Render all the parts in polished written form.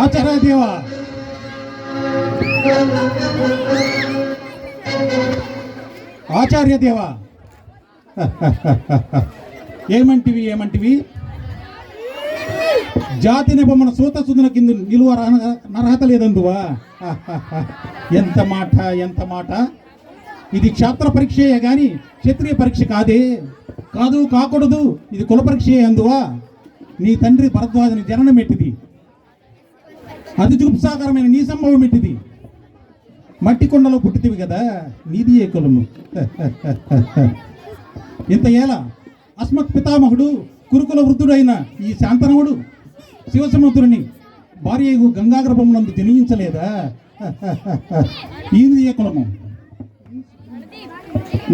ఆచార్య దేవ, ఆచార్య దేవ, ఏమంటివి జాతి నిబొమ్మన సూత సుదున కింద నిలువ నర్హత లేదందువా? ఎంత మాట! ఇది క్షాత్ర పరీక్షయే గాని క్షత్రియ పరీక్ష కాకూడదు. ఇది కుల పరీక్షయే అందువా? నీ తండ్రి భరద్వాజని జననం ఎట్టిది, అతి జుగుప్సాకరమైన నీ సంభవం ఎట్టిది. మట్టి కొండలో పుట్టితివి కదా, నీది ఏ కులము? ఇంత ఏలా అస్మత్ పితామహుడు కురుకుల వృద్ధుడైన ఈ శాంతనవుడు శివసముద్రుని భార్యకు గంగాగర్భమునందు జనించలేదా? ఈయనది ఏ కులము?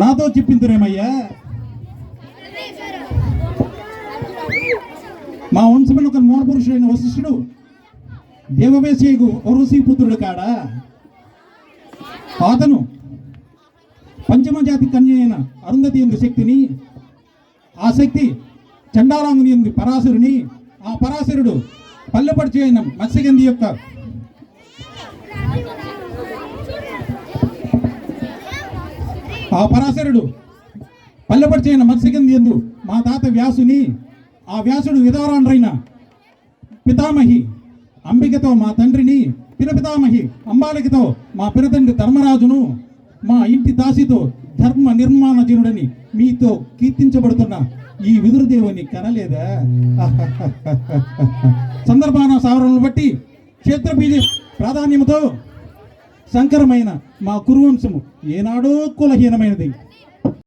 నాతో చెప్పింతురేమయ్యా. మా వంశమైన ఒక మూలపురుషుడైన వశిష్ఠుడు దేవవేశకు ఔరసీ పుత్రుడు కాడా? అతను పంచమ జాతి కన్య అయిన అరుంధతి ఎందు శక్తిని, ఆ శక్తి చండాలాంగుని ఎందు పరాశరుని, ఆ పరాశరుడు పల్లెపడిచి అయిన మత్స్యగంధి యొక్క ఎందు మా తాత వ్యాసుని, ఆ వ్యాసుడు విధవరాండ్రైన పితామహి అంబికతో మా తండ్రిని, పినపితామహి అంబాలికతో మా పినతండ్రి ధర్మరాజును, మా ఇంటి దాసితో ధర్మ నిర్మాణజనుడని మీతో కీర్తించబడుతున్న ఈ విదురుదేవుని కనలేదా? సందర్భాన సావరణను బట్టి క్షేత్రబీజ ప్రాధాన్యముతో సంకరమైన మా కురువంశము ఏనాడో కులహీనమైనది.